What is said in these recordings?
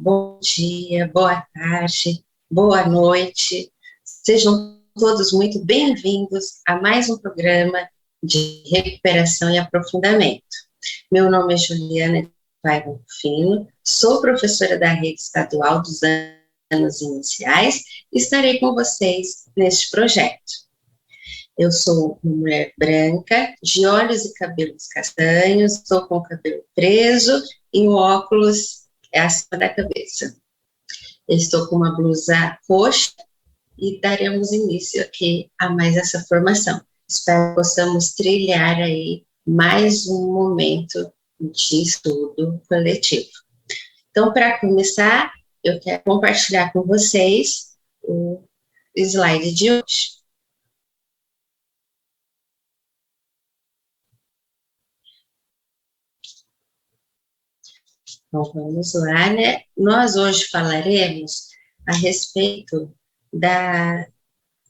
bom dia, boa tarde, boa noite. Sejam todos muito bem-vindos a mais um programa de recuperação e aprofundamento. Meu nome é Juliana Paiva Rufino, sou professora da Rede Estadual dos Anos Iniciais e estarei com vocês neste projeto. Eu sou uma mulher branca, de olhos e cabelos castanhos, estou com o cabelo preso e um óculos acima da cabeça. Eu estou com uma blusa roxa e daremos início aqui a mais essa formação. Espero que possamos trilhar aí mais um momento de estudo coletivo. Então, para começar, eu quero compartilhar com vocês o slide de hoje. Então, vamos lá, né? Nós hoje falaremos a respeito da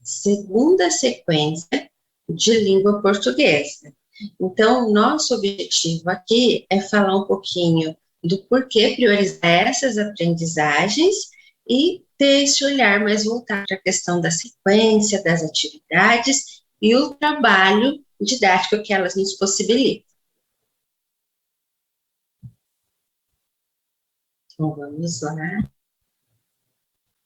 segunda sequência de língua portuguesa. Então, nosso objetivo aqui é falar um pouquinho do porquê priorizar essas aprendizagens e ter esse olhar mais voltado para a questão da sequência, das atividades e o trabalho didático que elas nos possibilitam. Então, vamos lá.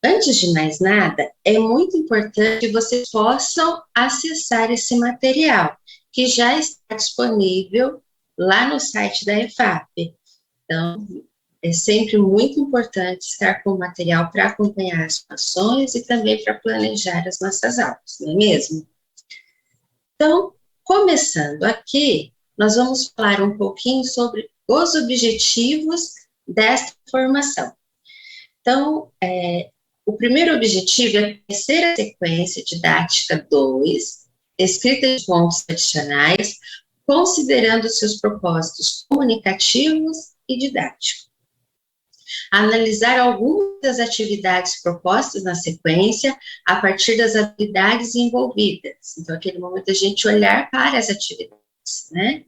Antes de mais nada, é muito importante que vocês possam acessar esse material, que já está disponível lá no site da EFAP. Então, é sempre muito importante estar com o material para acompanhar as ações e também para planejar as nossas aulas, não é mesmo? Então, começando aqui, nós vamos falar um pouquinho sobre os objetivos desta formação. Então, o primeiro objetivo é conhecer a sequência didática 2, escrita de pontos adicionais, considerando seus propósitos comunicativos e didáticos. Analisar algumas das atividades propostas na sequência a partir das habilidades envolvidas. Então, aquele momento a gente olhar para as atividades, né?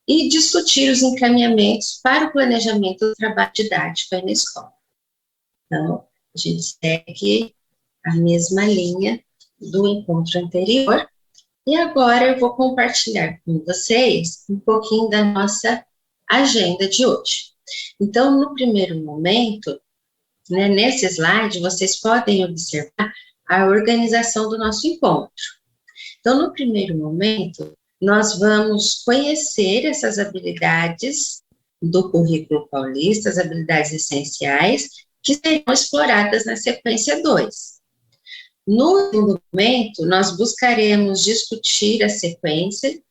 E discutir os encaminhamentos para o planejamento do trabalho didático aí na escola. Então, a gente segue a mesma linha do encontro anterior. E agora eu vou compartilhar com vocês um pouquinho da nossa agenda de hoje. Então, no primeiro momento, né, nesse slide, vocês podem observar a organização do nosso encontro. Então, no primeiro momento, nós vamos conhecer essas habilidades do currículo paulista, as habilidades essenciais, que serão exploradas na sequência 2. No segundo momento, nós buscaremos discutir a sequência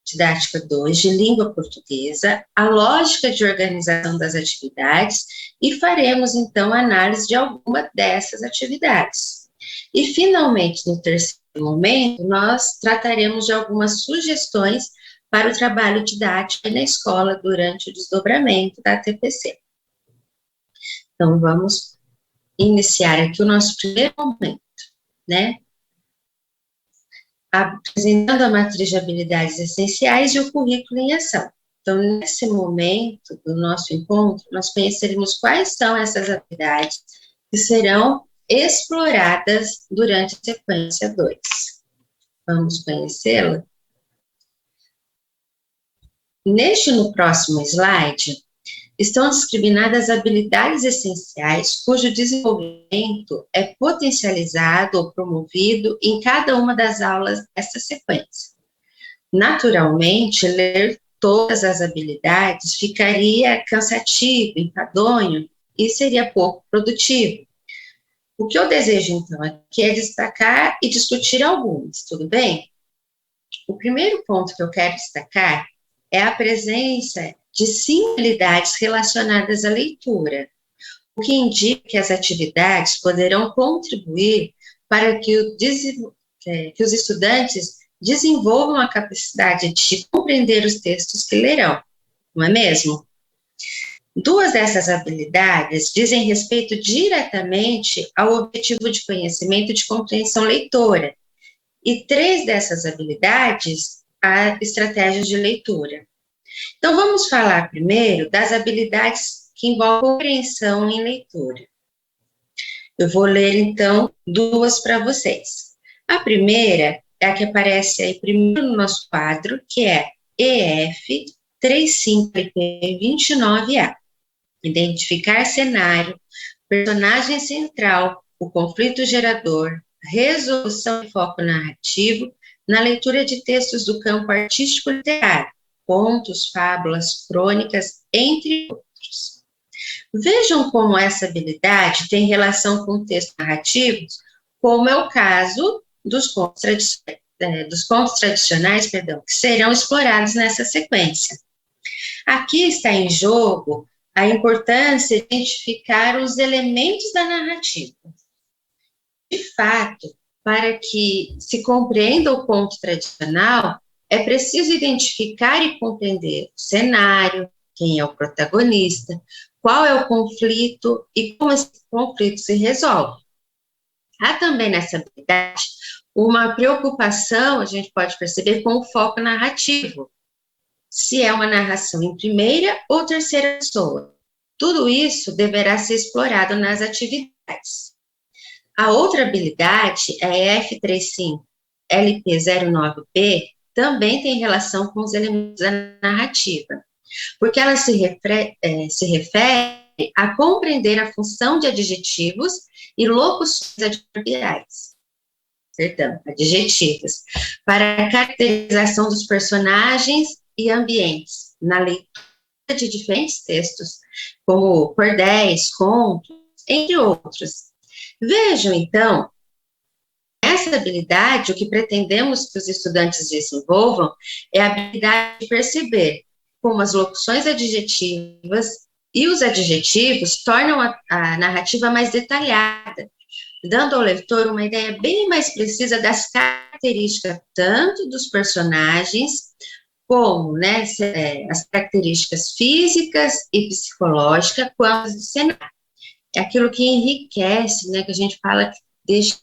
didática 2 de língua portuguesa, a lógica de organização das atividades e faremos, então, análise de alguma dessas atividades. E, finalmente, no terceiro momento, nós trataremos de algumas sugestões para o trabalho didático na escola durante o desdobramento da TPC. Então, vamos iniciar aqui o nosso primeiro momento, né? Apresentando a matriz de habilidades essenciais e o currículo em ação. Então, nesse momento do nosso encontro, nós conheceremos quais são essas habilidades que serão exploradas durante a sequência 2. Vamos conhecê-la? No próximo slide, estão discriminadas habilidades essenciais cujo desenvolvimento é potencializado ou promovido em cada uma das aulas desta sequência. Naturalmente, ler todas as habilidades ficaria cansativo, enfadonho e seria pouco produtivo. O que eu desejo, então, aqui é destacar e discutir algumas, tudo bem? O primeiro ponto que eu quero destacar é a presença de 5 habilidades relacionadas à leitura, o que indica que as atividades poderão contribuir para que os estudantes desenvolvam a capacidade de compreender os textos que lerão, não é mesmo? 2 dessas habilidades dizem respeito diretamente ao objetivo de conhecimento e de compreensão leitora, e 3 dessas habilidades a estratégias de leitura. Então, vamos falar primeiro das habilidades que envolve compreensão em leitura. Eu vou ler, então, duas para vocês. A primeira é a que aparece aí primeiro no nosso quadro, que é EF 35LP29A. Identificar cenário, personagem central, o conflito gerador, resolução e foco narrativo na leitura de textos do campo artístico literário, contos, fábulas, crônicas, entre outros. Vejam como essa habilidade tem relação com textos narrativos, como é o caso dos contos tradicionais, que serão explorados nessa sequência. Aqui está em jogo a importância de identificar os elementos da narrativa. De fato, para que se compreenda o conto tradicional, é preciso identificar e compreender o cenário, quem é o protagonista, qual é o conflito e como esse conflito se resolve. Há também nessa habilidade uma preocupação, a gente pode perceber, com o foco narrativo, se é uma narração em primeira ou terceira pessoa. Tudo isso deverá ser explorado nas atividades. A outra habilidade, a F35LP09B, também tem relação com os elementos da narrativa, porque ela se refere a compreender a função de adjetivos e locuções adjetivas, para a caracterização dos personagens e ambientes, na leitura de diferentes textos, como cordéis, contos, entre outros. Vejam, então, essa habilidade, o que pretendemos que os estudantes desenvolvam, é a habilidade de perceber como as locuções adjetivas e os adjetivos tornam a narrativa mais detalhada, dando ao leitor uma ideia bem mais precisa das características tanto dos personagens, como, né, as características físicas e psicológicas, quanto as do cenário. É aquilo que enriquece, né, que a gente fala que deixa,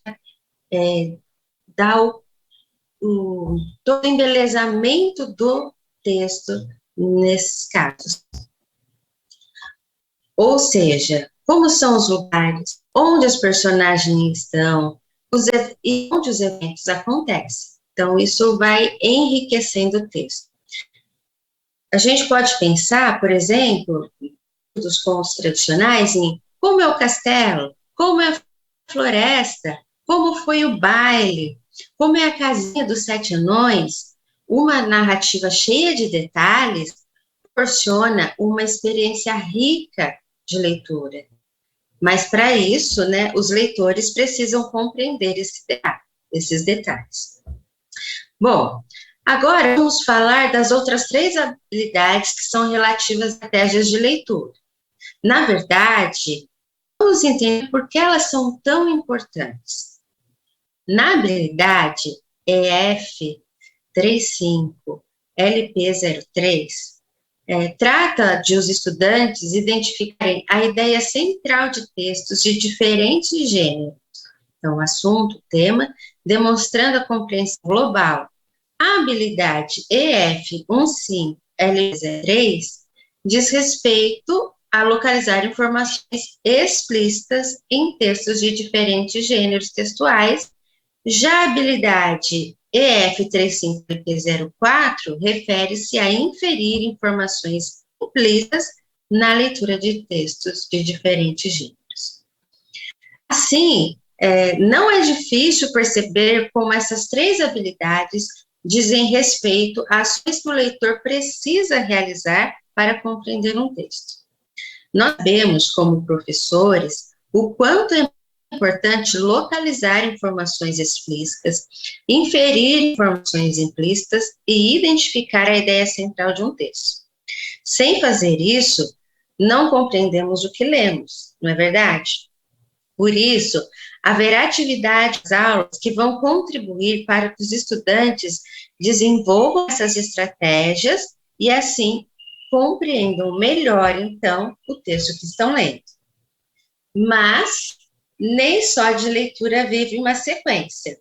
dá todo o embelezamento do texto nesses casos. Ou seja, como são os lugares, onde os personagens estão, e onde os eventos acontecem. Então, isso vai enriquecendo o texto. A gente pode pensar, por exemplo, dos contos tradicionais, em como é o castelo, como é a floresta, como foi o baile, como é a casinha dos 7 anões. Uma narrativa cheia de detalhes proporciona uma experiência rica de leitura. Mas, para isso, né, os leitores precisam compreender esses detalhes. Bom, agora vamos falar das outras 3 habilidades que são relativas a estratégias de leitura. Na verdade, vamos entender por que elas são tão importantes. Na habilidade EF35LP03, trata de os estudantes identificarem a ideia central de textos de diferentes gêneros. Então, assunto, tema, demonstrando a compreensão global. A habilidade EF15LP03 diz respeito a localizar informações explícitas em textos de diferentes gêneros textuais. Já a habilidade EF35LP04 refere-se a inferir informações implícitas na leitura de textos de diferentes gêneros. Assim, não é difícil perceber como essas 3 habilidades dizem respeito a ações que o leitor precisa realizar para compreender um texto. Nós sabemos, como professores, o quanto é importante localizar informações explícitas, inferir informações implícitas e identificar a ideia central de um texto. Sem fazer isso, não compreendemos o que lemos, não é verdade? Por isso, haverá atividades, aulas que vão contribuir para que os estudantes desenvolvam essas estratégias e, assim, compreendam melhor, então, o texto que estão lendo. Mas nem só de leitura vive uma sequência.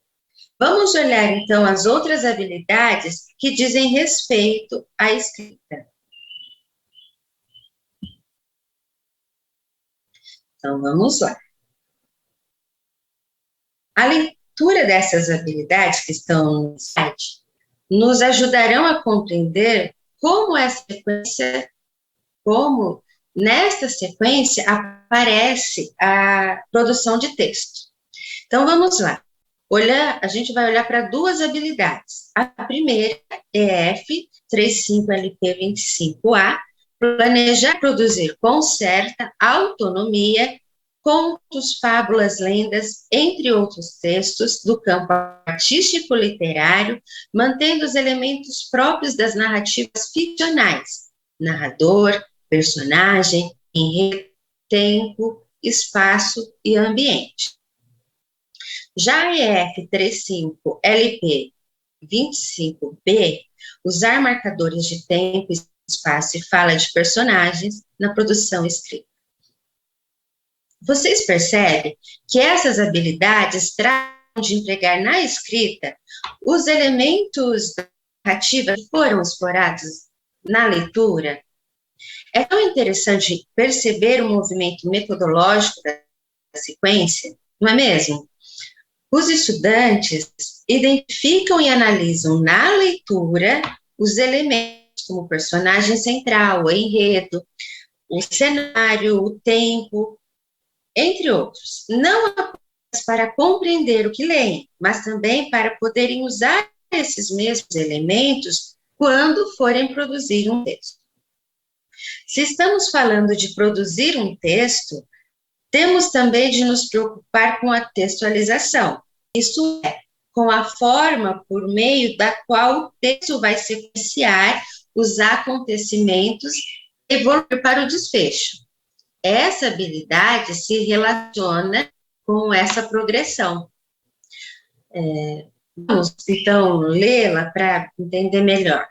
Vamos olhar, então, as outras habilidades que dizem respeito à escrita. Então, vamos lá. A leitura dessas habilidades que estão no site nos ajudarão a compreender como nesta sequência aparece a produção de texto. Então, vamos lá. A gente vai olhar para duas habilidades. A primeira é F35LP25A, planejar, produzir com certa autonomia contos, fábulas, lendas, entre outros textos do campo artístico-literário, mantendo os elementos próprios das narrativas ficcionais, narrador, personagem, enredo, tempo, espaço e ambiente. Já a EF35LP25B, usar marcadores de tempo, espaço e fala de personagens na produção escrita. Vocês percebem que essas habilidades tratam de empregar na escrita os elementos da narrativa que foram explorados na leitura? É tão interessante perceber o movimento metodológico da sequência, não é mesmo? Os estudantes identificam e analisam na leitura os elementos como o personagem central, o enredo, o cenário, o tempo, entre outros. Não apenas para compreender o que leem, mas também para poderem usar esses mesmos elementos quando forem produzir um texto. Se estamos falando de produzir um texto, temos também de nos preocupar com a textualização, isto é, com a forma por meio da qual o texto vai sequenciar os acontecimentos e evoluir para o desfecho. Essa habilidade se relaciona com essa progressão. Vamos, então, lê-la para entender melhor.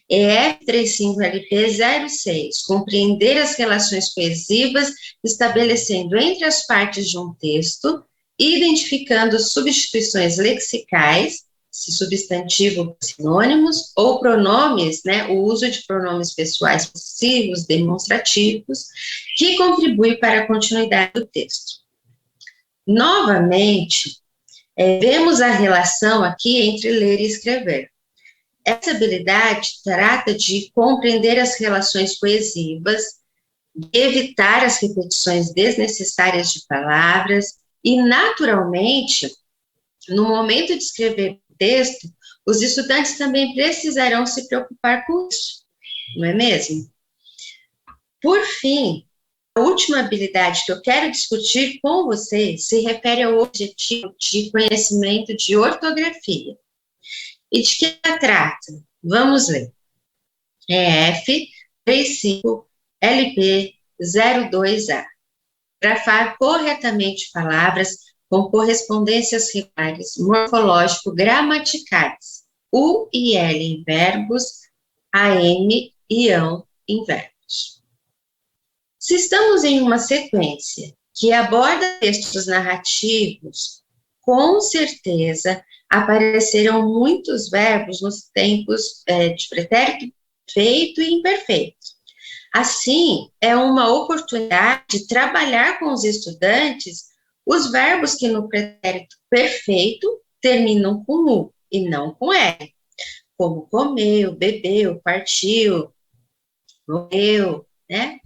EF35LP06, compreender as relações coesivas, estabelecendo entre as partes de um texto, identificando substituições lexicais, se substantivo, sinônimos, ou pronomes, né, o uso de pronomes pessoais possessivos, demonstrativos, que contribui para a continuidade do texto. Novamente, vemos a relação aqui entre ler e escrever. Essa habilidade trata de compreender as relações coesivas, de evitar as repetições desnecessárias de palavras e, naturalmente, no momento de escrever o texto, os estudantes também precisarão se preocupar com isso, não é mesmo? Por fim, a última habilidade que eu quero discutir com vocês se refere ao objetivo de conhecimento de ortografia. E de que ela trata? Vamos ler. F35LP02A. Grafar corretamente palavras com correspondências regulares, morfológico-gramaticais. U e L em verbos, AM e ão em verbos. Se estamos em uma sequência que aborda textos narrativos, com certeza aparecerão muitos verbos nos tempos de pretérito perfeito e imperfeito. Assim, é uma oportunidade de trabalhar com os estudantes os verbos que no pretérito perfeito terminam com U e não com R, como comeu, bebeu, partiu, morreu, né?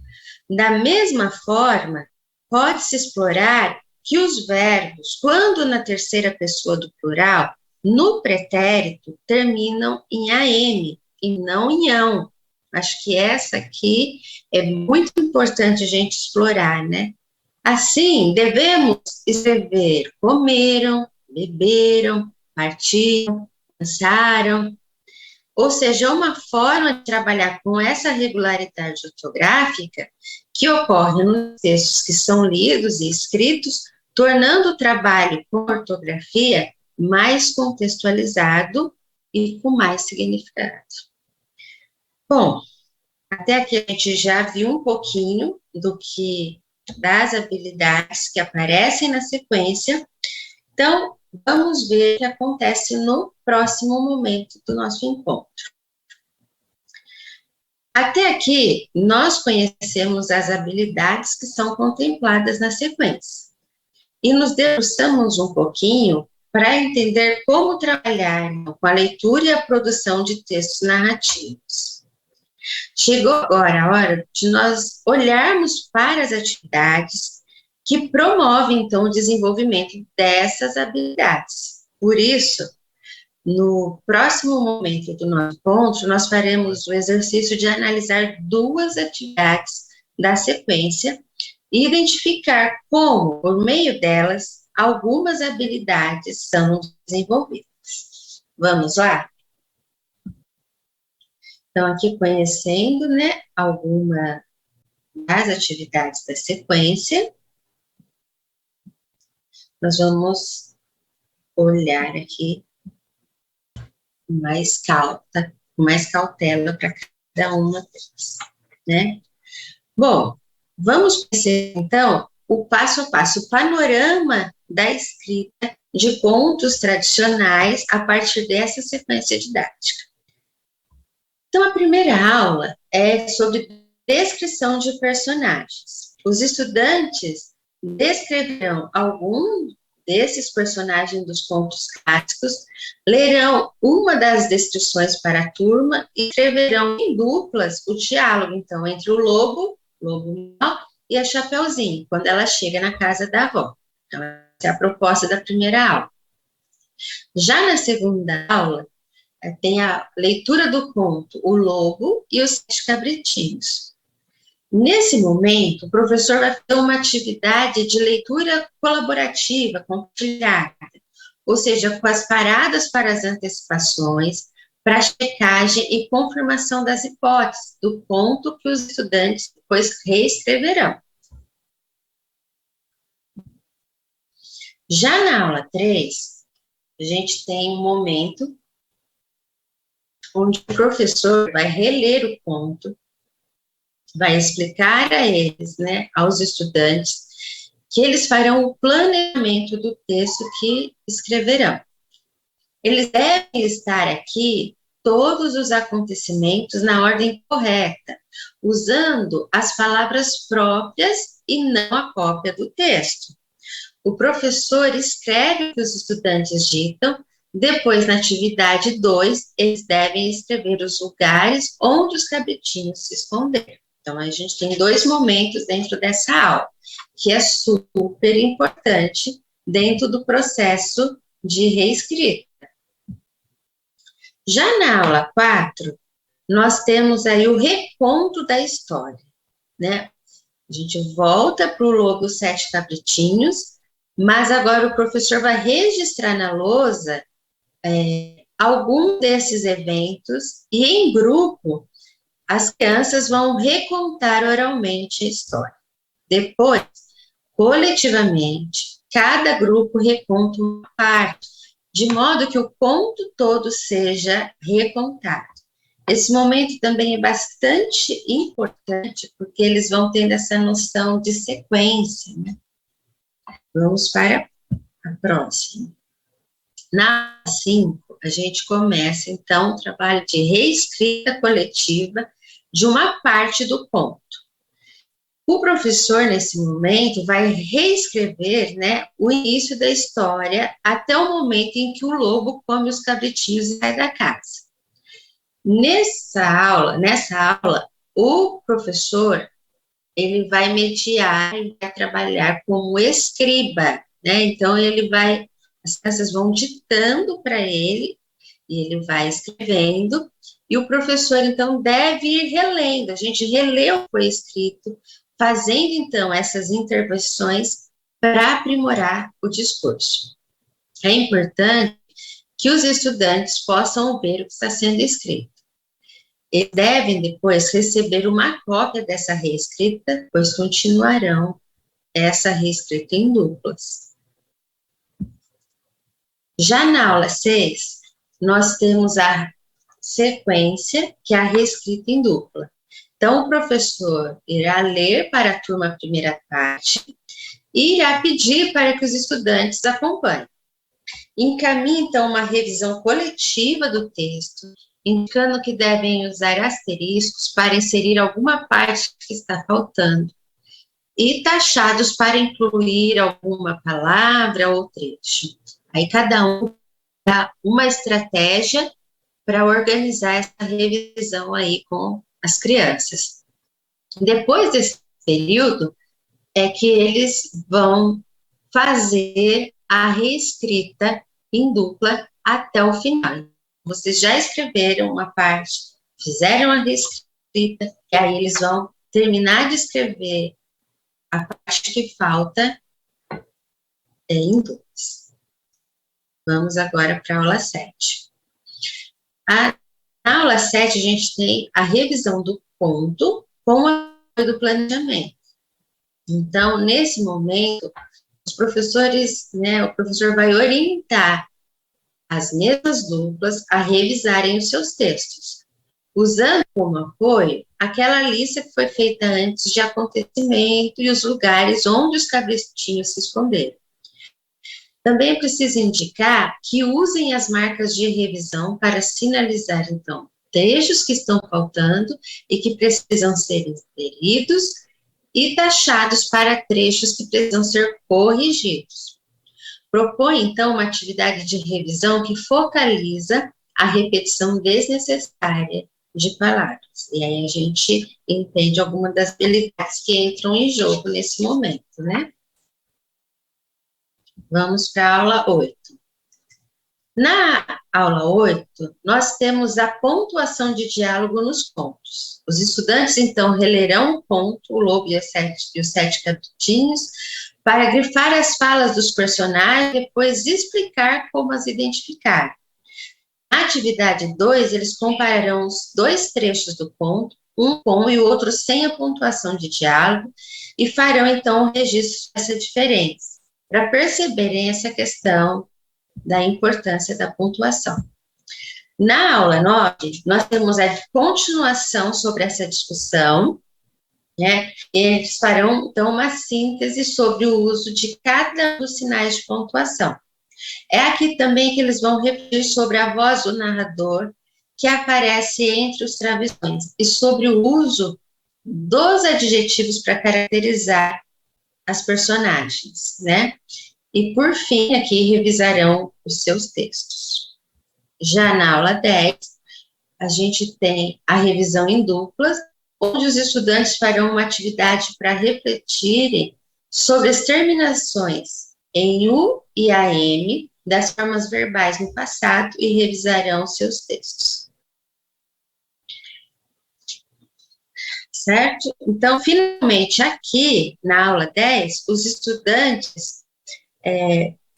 Da mesma forma, pode-se explorar que os verbos, quando na terceira pessoa do plural, no pretérito, terminam em AM e não em ão. Acho que essa aqui é muito importante a gente explorar, né? Assim, devemos escrever comeram, beberam, partiram, dançaram. Ou seja, uma forma de trabalhar com essa regularidade ortográfica que ocorre nos textos que são lidos e escritos, tornando o trabalho com ortografia mais contextualizado e com mais significado. Bom, até aqui a gente já viu um pouquinho das habilidades que aparecem na sequência. Então, vamos ver o que acontece no próximo momento do nosso encontro. Até aqui, nós conhecemos as habilidades que são contempladas na sequência. E nos debruçamos um pouquinho para entender como trabalhar com a leitura e a produção de textos narrativos. Chegou agora a hora de nós olharmos para as atividades que promovem, então, o desenvolvimento dessas habilidades. Por isso, no próximo momento do nosso encontro, nós faremos o exercício de analisar 2 atividades da sequência e identificar como, por meio delas, algumas habilidades são desenvolvidas. Vamos lá? Então, aqui conhecendo, né, alguma das atividades da sequência, nós vamos olhar aqui com mais cautela para cada uma delas, né? Bom, vamos conhecer, então, o passo a passo, o panorama da escrita de contos tradicionais a partir dessa sequência didática. Então, a primeira aula é sobre descrição de personagens. Os estudantes descreverão algum desses personagens dos contos clássicos, lerão uma das descrições para a turma e escreverão em duplas o diálogo, então, entre o lobo mau, e a Chapeuzinho, quando ela chega na casa da avó. Então, essa é a proposta da primeira aula. Já na segunda aula, tem a leitura do conto O Lobo e os 7 Cabritinhos. Nesse momento, o professor vai fazer uma atividade de leitura colaborativa, compartilhada, ou seja, com as paradas para as antecipações, para a checagem e confirmação das hipóteses do conto que os estudantes depois reescreverão. Já na aula 3, a gente tem um momento onde o professor vai reler o conto, vai explicar a eles, né, aos estudantes, que eles farão o planejamento do texto que escreverão. Eles devem listar aqui todos os acontecimentos na ordem correta, usando as palavras próprias e não a cópia do texto. O professor escreve o que os estudantes ditam. Depois, na atividade 2, eles devem escrever os lugares onde os cabritinhos se esconderam. Então, a gente tem 2 momentos dentro dessa aula, que é super importante dentro do processo de reescrita. Já na aula 4, nós temos aí o reconto da história, né? A gente volta para o logo 7 Cabritinhos, mas agora o professor vai registrar na lousa algum desses eventos e, em grupo, as crianças vão recontar oralmente a história. Depois, coletivamente, cada grupo reconta uma parte, de modo que o conto todo seja recontado. Esse momento também é bastante importante, porque eles vão tendo essa noção de sequência, né? Vamos para a próxima. Na 5, a gente começa, então, o trabalho de reescrita coletiva de uma parte do conto. O professor, nesse momento, vai reescrever, né, o início da história até o momento em que o lobo come os cabritinhos e sai da casa. Nessa aula, o professor, ele vai mediar e vai trabalhar como escriba, né? Então, as crianças vão ditando para ele, e ele vai escrevendo, e o professor, então, deve ir relendo. A gente relê o que foi escrito, fazendo, então, essas intervenções para aprimorar o discurso. É importante que os estudantes possam ver o que está sendo escrito. Eles devem, depois, receber uma cópia dessa reescrita, pois continuarão essa reescrita em duplas. Já na aula 6, nós temos a sequência, que é a reescrita em dupla. Então, o professor irá ler para a turma a primeira parte e irá pedir para que os estudantes acompanhem. Encaminhe, então, uma revisão coletiva do texto, indicando que devem usar asteriscos para inserir alguma parte que está faltando, e taxados para incluir alguma palavra ou trecho. Aí cada um dá uma estratégia para organizar essa revisão aí com as crianças. Depois desse período, é que eles vão fazer a reescrita em dupla até o final. Vocês já escreveram uma parte, fizeram a reescrita, e aí eles vão terminar de escrever a parte que falta em duplas. Vamos agora para a aula 7. Na aula 7, a gente tem a revisão do ponto com o apoio do planejamento. Então, nesse momento, os professores, né, o professor vai orientar as mesmas duplas a revisarem os seus textos, usando como apoio aquela lista que foi feita antes de acontecimento e os lugares onde os cabritinhos se esconderam. Também é preciso indicar que usem as marcas de revisão para sinalizar, então, trechos que estão faltando e que precisam ser inseridos e taxados para trechos que precisam ser corrigidos. Propõe, então, uma atividade de revisão que focaliza a repetição desnecessária de palavras. E aí a gente entende algumas das habilidades que entram em jogo nesse momento, né? Vamos para a aula 8. Na aula 8, nós temos a pontuação de diálogo nos contos. Os estudantes, então, relerão o conto, O Lobo e os Sete Cabritinhos, para grifar as falas dos personagens e depois explicar como as identificar. Na atividade 2, eles compararão os dois trechos do conto, um com e o outro sem a pontuação de diálogo, e farão, então, o registro dessa diferença, para perceberem essa questão da importância da pontuação. Na aula 9, nós temos a continuação sobre essa discussão, né? Eles farão, então, uma síntese sobre o uso de cada dos sinais de pontuação. É aqui também que eles vão refletir sobre a voz do narrador, que aparece entre os travessões, e sobre o uso dos adjetivos para caracterizar as personagens, né? E, por fim, aqui revisarão os seus textos. Já na aula 10, a gente tem a revisão em duplas, onde os estudantes farão uma atividade para refletirem sobre as terminações em U e AM das formas verbais no passado e revisarão seus textos. Certo? Então, finalmente, aqui na aula 10, os estudantes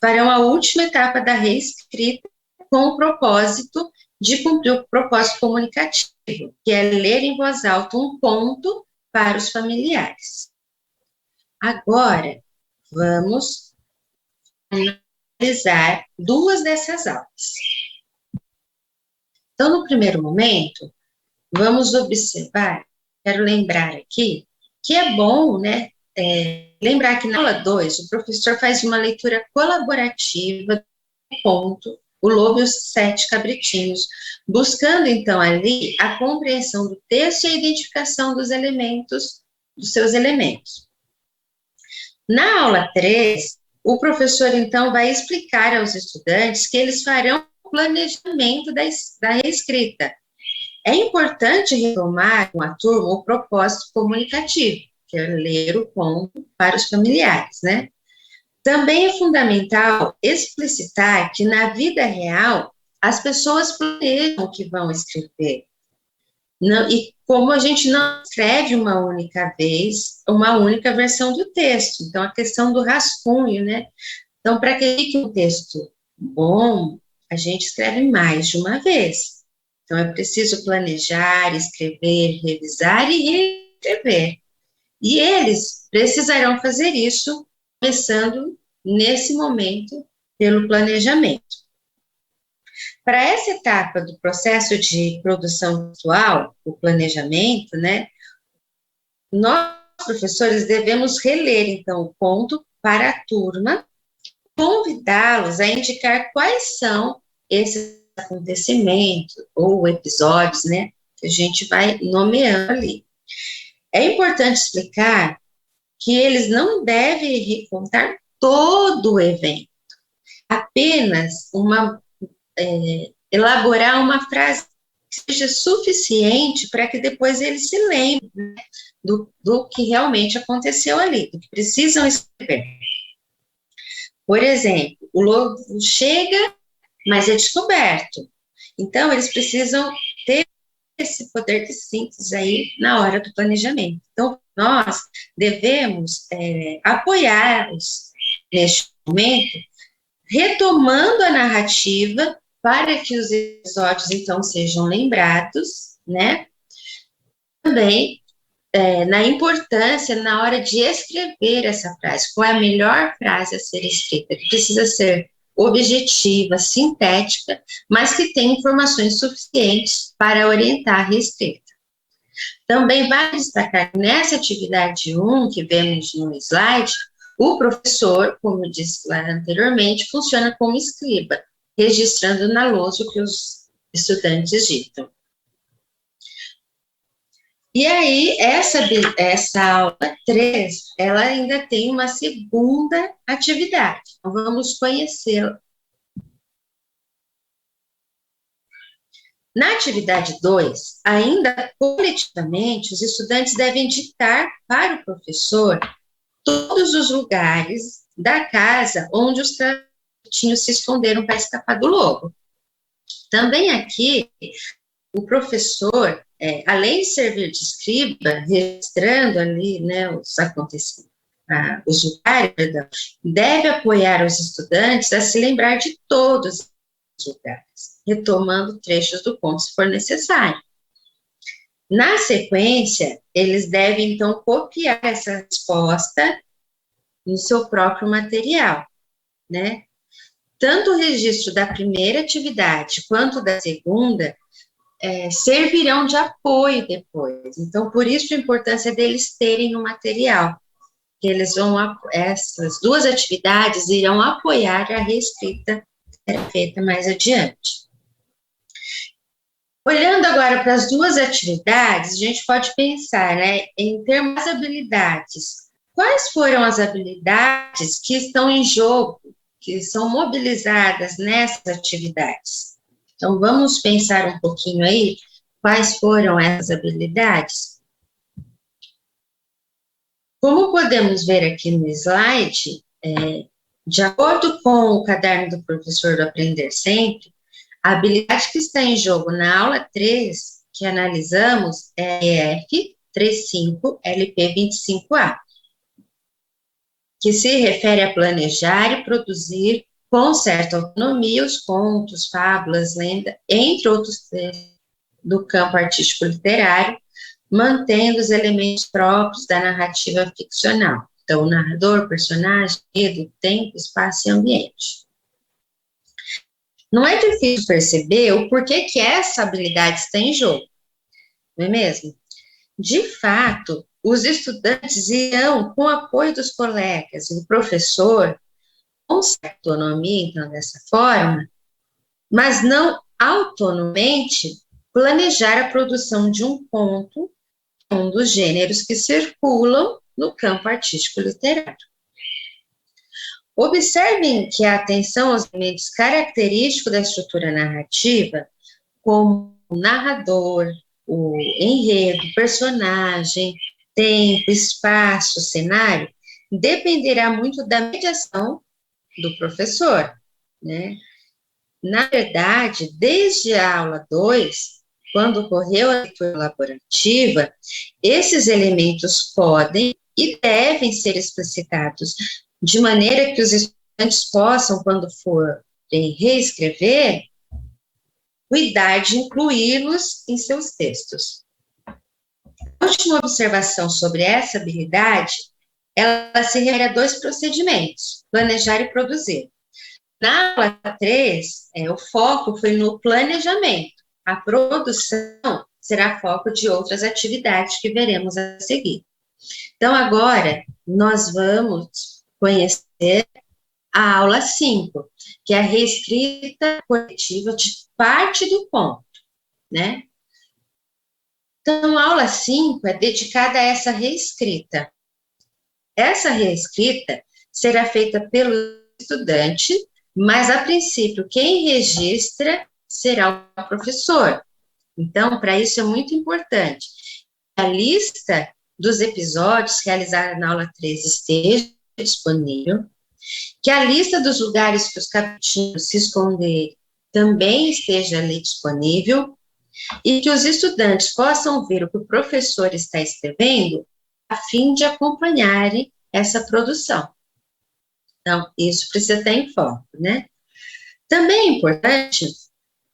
farão a última etapa da reescrita com o propósito de cumprir o propósito comunicativo, que é ler em voz alta um conto para os familiares. Agora, vamos analisar duas dessas aulas. Então, no primeiro momento, vamos observar, quero lembrar aqui, que é bom, né, lembrar que na aula 2, o professor faz uma leitura colaborativa do conto O Lobo e os Sete Cabritinhos, buscando, então, ali a compreensão do texto e a identificação dos elementos, dos seus elementos. Na aula 3, o professor, então, vai explicar aos estudantes que eles farão o planejamento da reescrita. É importante retomar com a turma o propósito comunicativo, que é ler o conto para os familiares, né? Também é fundamental explicitar que na vida real as pessoas planejam o que vão escrever. Não, e como a gente não escreve uma única vez, uma única versão do texto, então a questão do rascunho, né? Então, para que fique um texto bom, a gente escreve mais de uma vez. Então, é preciso planejar, escrever, revisar e reescrever. E eles precisarão fazer isso começando nesse momento pelo planejamento. Para essa etapa do processo de produção textual, o planejamento, né, nós, professores, devemos reler, então, o conto para a turma, convidá-los a indicar quais são esses acontecimentos ou episódios, né, que a gente vai nomeando ali. É importante explicar que eles não devem recontar todo o evento, apenas elaborar uma frase que seja suficiente para que depois eles se lembrem, né, do que realmente aconteceu ali, do que precisam escrever. Por exemplo, o lobo chega, mas é descoberto. Então, eles precisam ter esse poder de síntese aí na hora do planejamento. Então, nós devemos apoiá-los neste momento, retomando a narrativa para que os episódios, então, sejam lembrados, né? Também na importância na hora de escrever essa frase, qual é a melhor frase a ser escrita, que precisa ser objetiva, sintética, mas que tem informações suficientes para orientar a reescrita. Também vale destacar que nessa atividade 1, que vemos no slide, o professor, como disse lá anteriormente, funciona como escriba, registrando na lousa o que os estudantes ditam. E aí, essa aula 3, ela ainda tem uma segunda atividade. Então, vamos conhecê-la. Na atividade 2, ainda coletivamente, os estudantes devem ditar para o professor todos os lugares da casa onde os gatinhos se esconderam para escapar do lobo. Também aqui, o professor, além de servir de escriba, registrando ali, né, os acontecimentos, os lugares, deve apoiar os estudantes a se lembrar de todos os lugares, retomando trechos do conto se for necessário. Na sequência, eles devem, então, copiar essa resposta no seu próprio material, né? Tanto o registro da primeira atividade quanto da segunda servirão de apoio depois. Então, por isso a importância deles terem um material, que essas duas atividades irão apoiar a reescrita que será feita mais adiante. Olhando agora para as duas atividades, a gente pode pensar, né, em termos de habilidades. Quais foram as habilidades que estão em jogo, que são mobilizadas nessas atividades? Então, vamos pensar um pouquinho aí quais foram essas habilidades. Como podemos ver aqui no slide, de acordo com o caderno do professor do Aprender Sempre, a habilidade que está em jogo na aula 3, que analisamos, é EF35LP25A, que se refere a planejar e produzir com certa autonomia os contos, fábulas, lendas, entre outros textos do campo artístico literário, mantendo os elementos próprios da narrativa ficcional. Então, narrador, personagem, medo, tempo, espaço e ambiente. Não é difícil perceber o porquê que essa habilidade está em jogo, não é mesmo? De fato, os estudantes irão, com o apoio dos colegas e do professor, com certa autonomia, então, dessa forma, mas não autonomamente, planejar a produção de um conto, um dos gêneros que circulam no campo artístico literário. Observem que a atenção aos elementos característicos da estrutura narrativa, como o narrador, o enredo, personagem, tempo, espaço, cenário, dependerá muito da mediação do professor, né? Na verdade, desde a aula 2, quando ocorreu a leitura colaborativa, esses elementos podem e devem ser explicitados, de maneira que os estudantes possam, quando forem reescrever, cuidar de incluí-los em seus textos. A última observação sobre essa habilidade, ela se refere a 2 procedimentos, planejar e produzir. Na aula 3, o foco foi no planejamento. A produção será foco de outras atividades que veremos a seguir. Então, agora, nós vamos conhecer a aula 5, que é a reescrita coletiva de parte do ponto, né? Então, a aula 5 é dedicada a essa reescrita. Essa reescrita será feita pelo estudante, mas, a princípio, quem registra será o professor. Então, para isso é muito importante que a lista dos episódios realizados na aula 3 esteja disponível, que a lista dos lugares que os capetinhos se esconderem também esteja ali disponível, e que os estudantes possam ver o que o professor está escrevendo, a fim de acompanharem essa produção. Então, isso precisa estar em foco, né? Também é importante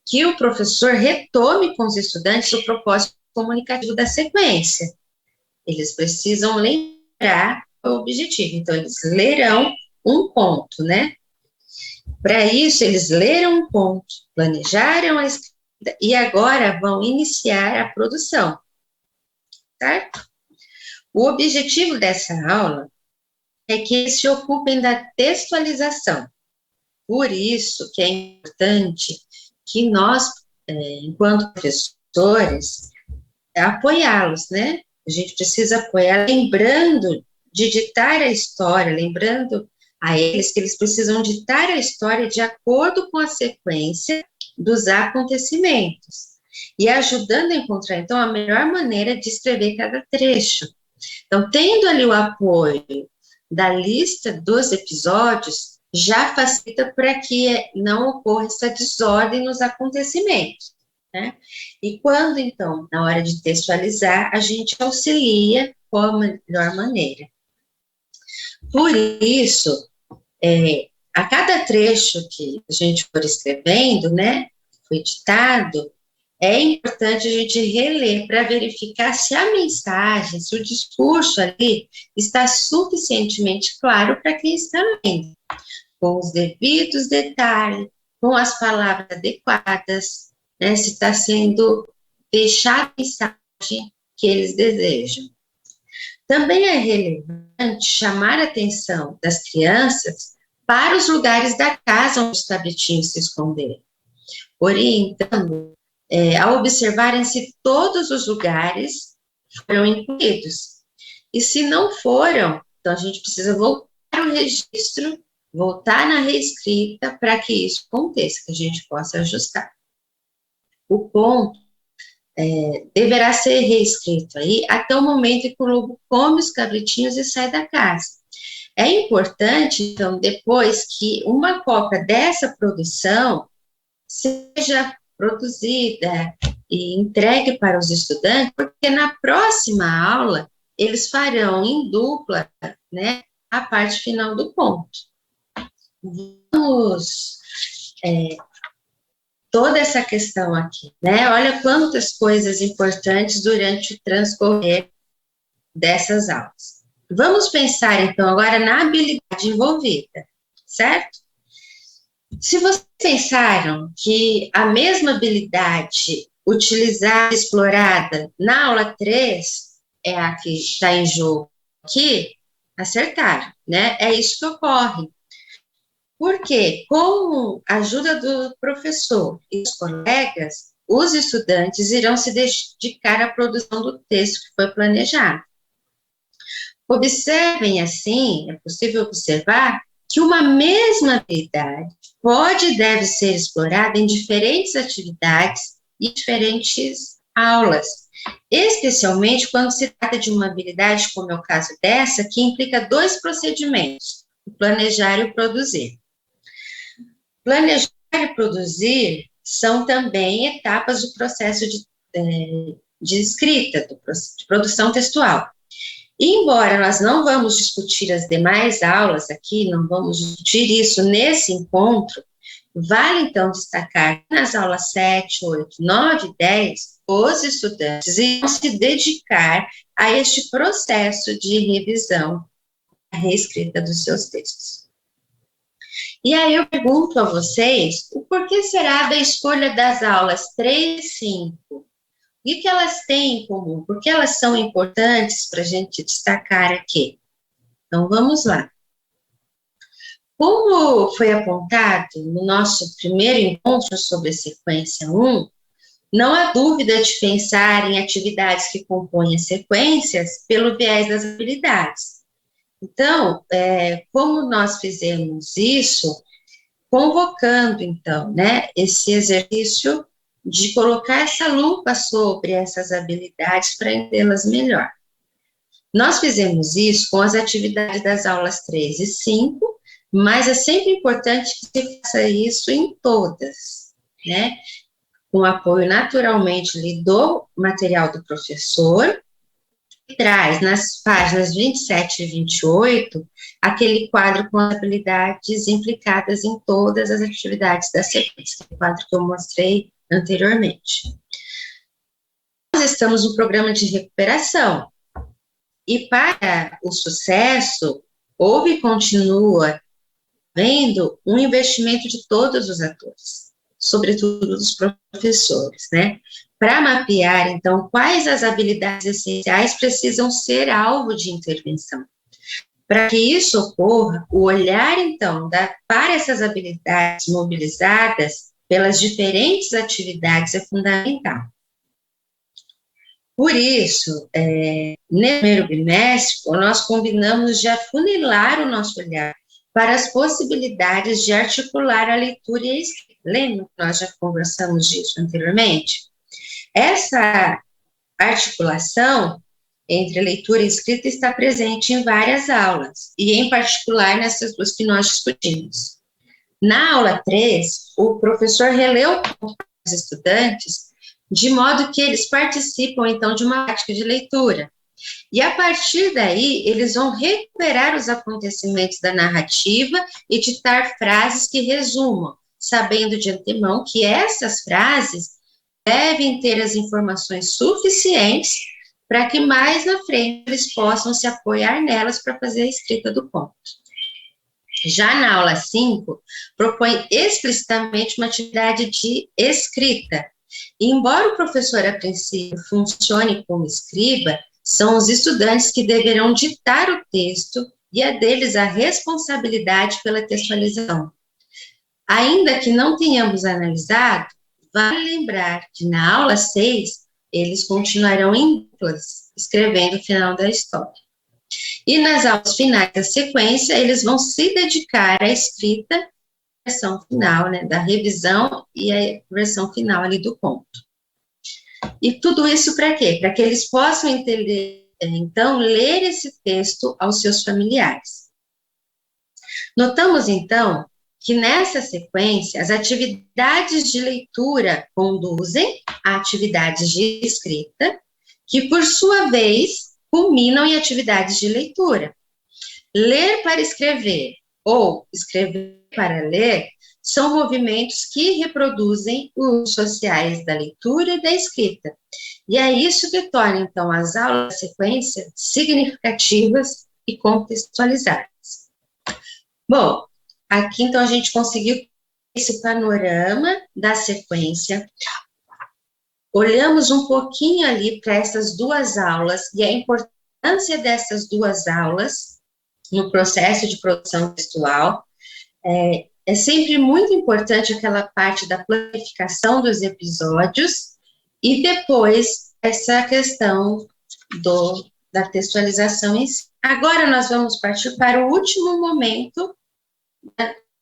que o professor retome com os estudantes o propósito comunicativo da sequência. Eles precisam lembrar o objetivo. Então, eles lerão um conto, né? Para isso, eles leram um conto, planejaram a escrita e agora vão iniciar a produção, certo? O objetivo dessa aula é que eles se ocupem da textualização. Por isso que é importante que nós, enquanto professores, apoiá-los, né? A gente precisa apoiar, lembrando de ditar a história, lembrando a eles que eles precisam ditar a história de acordo com a sequência dos acontecimentos e ajudando a encontrar, então, a melhor maneira de escrever cada trecho. Então, tendo ali o apoio da lista dos episódios, já facilita para que não ocorra essa desordem nos acontecimentos, né? E quando, então, na hora de textualizar, a gente auxilia com a melhor maneira. Por isso, a cada trecho que a gente for escrevendo, né, foi ditado, é importante a gente reler para verificar se a mensagem, se o discurso ali está suficientemente claro para quem está lendo, com os devidos detalhes, com as palavras adequadas, né, se está sendo deixada a mensagem que eles desejam. Também é relevante chamar a atenção das crianças para os lugares da casa onde os cabritinhos se esconderam, orientando a observarem se todos os lugares foram incluídos. E se não foram, então a gente precisa voltar ao registro, voltar na reescrita para que isso aconteça, que a gente possa ajustar. O ponto deverá ser reescrito aí até o momento em que o lobo come os cabritinhos e sai da casa. É importante, então, depois que uma cópia dessa produção seja produzida e entregue para os estudantes, porque na próxima aula eles farão em dupla, né, a parte final do conto. Vamos toda essa questão aqui, né? Olha quantas coisas importantes durante o transcorrer dessas aulas. Vamos pensar, então, agora na habilidade envolvida, certo? Se vocês pensaram que a mesma habilidade utilizada, explorada na aula 3 é a que está em jogo aqui, acertaram, né? É isso que ocorre. Porque, com a ajuda do professor e dos colegas, os estudantes irão se dedicar à produção do texto que foi planejado. Observem, assim, é possível observar que uma mesma habilidade pode e deve ser explorada em diferentes atividades e diferentes aulas, especialmente quando se trata de uma habilidade, como é o caso dessa, que implica dois procedimentos, o planejar e o produzir. Planejar e produzir são também etapas do processo de escrita, de produção textual. E, embora nós não vamos discutir as demais aulas aqui, não vamos discutir isso nesse encontro, vale então destacar que nas aulas 7, 8, 9 e 10, os estudantes irão se dedicar a este processo de revisão, a reescrita dos seus textos. E aí eu pergunto a vocês, o porquê será da escolha das aulas 3 e 5? O que elas têm em comum? Por que elas são importantes para a gente destacar aqui? Então, vamos lá. Como foi apontado no nosso primeiro encontro sobre a sequência 1, não há dúvida de pensar em atividades que compõem as sequências pelo viés das habilidades. Então, como nós fizemos isso, convocando, então, né, esse exercício de colocar essa lupa sobre essas habilidades para entendê-las melhor. Nós fizemos isso com as atividades das aulas 3 e 5, mas é sempre importante que se faça isso em todas, né? Com apoio naturalmente ali do material do professor, que traz nas páginas 27 e 28 aquele quadro com as habilidades implicadas em todas as atividades da sequência, o quadro que eu mostrei anteriormente. Nós estamos no programa de recuperação, e para o sucesso, houve e continua havendo um investimento de todos os atores, sobretudo dos professores, né? Para mapear, então, quais as habilidades essenciais precisam ser alvo de intervenção. Para que isso ocorra, o olhar, então, para essas habilidades mobilizadas pelas diferentes atividades é fundamental. Por isso, no primeiro bimestre, nós combinamos de afunilar o nosso olhar para as possibilidades de articular a leitura e a escrita. Lembra que nós já conversamos disso anteriormente? Essa articulação entre leitura e escrita está presente em várias aulas, e em particular nessas duas que nós discutimos. Na aula 3, o professor releu para os estudantes de modo que eles participam, então, de uma prática de leitura. E, a partir daí, eles vão recuperar os acontecimentos da narrativa e ditar frases que resumam, sabendo de antemão que essas frases devem ter as informações suficientes para que mais na frente eles possam se apoiar nelas para fazer a escrita do conto. Já na aula 5, propõe explicitamente uma atividade de escrita. E, embora o professor, a princípio, funcione como escriba, são os estudantes que deverão ditar o texto e é deles a responsabilidade pela textualização. Ainda que não tenhamos analisado, vale lembrar que na aula 6, eles continuarão em duplas, escrevendo o final da história. E nas aulas finais da sequência, eles vão se dedicar à escrita, versão final, né, da revisão e a versão final ali do conto. E tudo isso para quê? Para que eles possam entender, então, ler esse texto aos seus familiares. Notamos, então, que nessa sequência, as atividades de leitura conduzem a atividades de escrita, que, por sua vez, culminam em atividades de leitura. Ler para escrever ou escrever para ler são movimentos que reproduzem os sociais da leitura e da escrita. E é isso que torna, então, as aulas da sequência significativas e contextualizadas. Bom, aqui, então, a gente conseguiu esse panorama da sequência. Olhamos um pouquinho ali para essas duas aulas e a importância dessas duas aulas no processo de produção textual. É sempre muito importante aquela parte da planificação dos episódios e depois essa questão da textualização em si. Agora nós vamos partir para o último momento do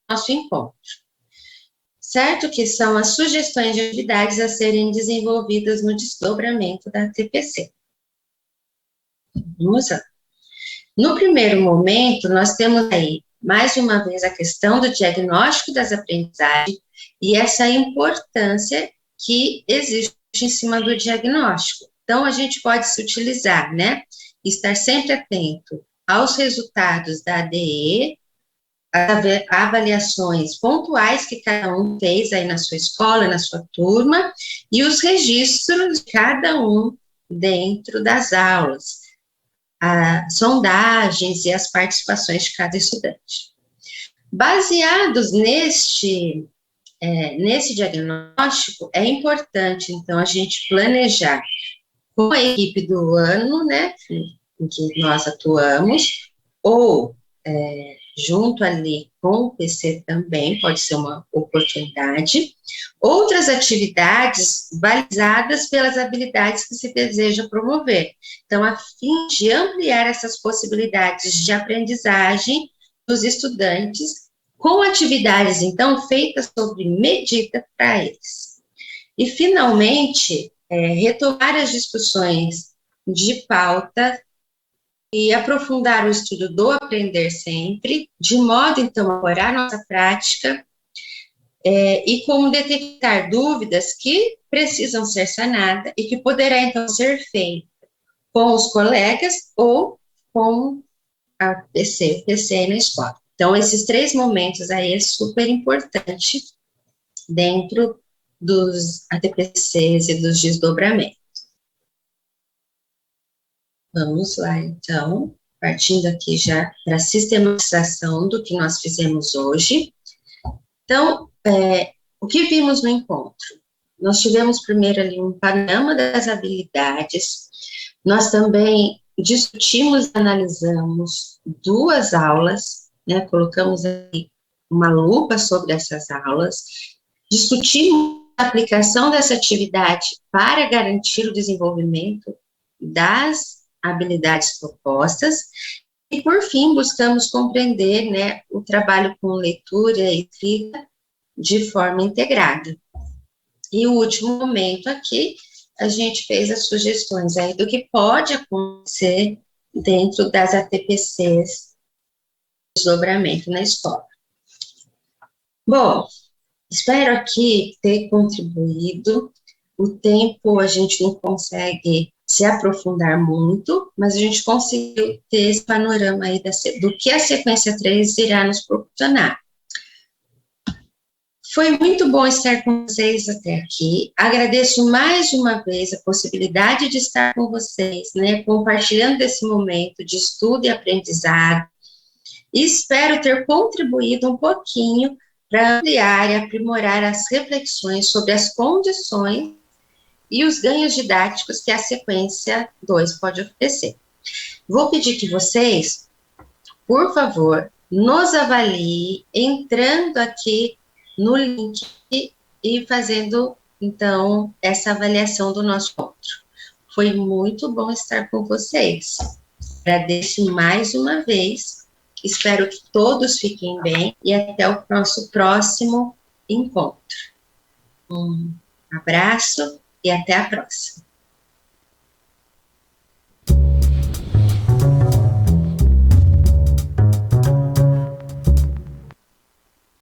nosso encontro, certo? Que são as sugestões de atividades a serem desenvolvidas no desdobramento da TPC. Vamos lá. No primeiro momento, nós temos aí, mais uma vez, a questão do diagnóstico das aprendizagens e essa importância que existe em cima do diagnóstico. Então, a gente pode se utilizar, né? Estar sempre atento aos resultados da ADE, avaliações pontuais que cada um fez aí na sua escola, na sua turma, e os registros de cada um dentro das aulas, as sondagens e as participações de cada estudante. Baseados nesse diagnóstico, é importante, então, a gente planejar com a equipe do ano, né, em que nós atuamos, ou junto ali com o PC também pode ser uma oportunidade. Outras atividades balizadas pelas habilidades que se deseja promover. Então, a fim de ampliar essas possibilidades de aprendizagem dos estudantes, com atividades, então, feitas sobre medida para eles. E, finalmente, retomar as discussões de pauta e aprofundar o estudo do aprender sempre, de modo, então, a melhorar nossa prática e como detectar dúvidas que precisam ser sanadas e que poderá, então, ser feita com os colegas ou com a PC na escola. Então, esses 3 momentos aí é super importante dentro dos ATPCs e dos desdobramentos. Vamos lá, então, partindo aqui já para a sistematização do que nós fizemos hoje. Então, o que vimos no encontro? Nós tivemos primeiro ali um panorama das habilidades, nós também discutimos, analisamos 2 aulas, né, colocamos aí uma lupa sobre essas aulas, discutimos a aplicação dessa atividade para garantir o desenvolvimento das habilidades propostas, e, por fim, buscamos compreender, né, o trabalho com leitura e escrita de forma integrada. E o último momento aqui, a gente fez as sugestões aí do que pode acontecer dentro das ATPCs, desdobramento na escola. Bom, espero aqui ter contribuído. O tempo a gente não consegue se aprofundar muito, mas a gente conseguiu ter esse panorama aí do que a sequência 3 irá nos proporcionar. Foi muito bom estar com vocês até aqui. Agradeço mais uma vez a possibilidade de estar com vocês, né, compartilhando esse momento de estudo e aprendizado. E espero ter contribuído um pouquinho para ampliar e aprimorar as reflexões sobre as condições e os ganhos didáticos que a sequência 2 pode oferecer. Vou pedir que vocês, por favor, nos avaliem entrando aqui no link e fazendo, então, essa avaliação do nosso encontro. Foi muito bom estar com vocês. Agradeço mais uma vez, espero que todos fiquem bem e até o nosso próximo encontro. Um abraço e até a próxima.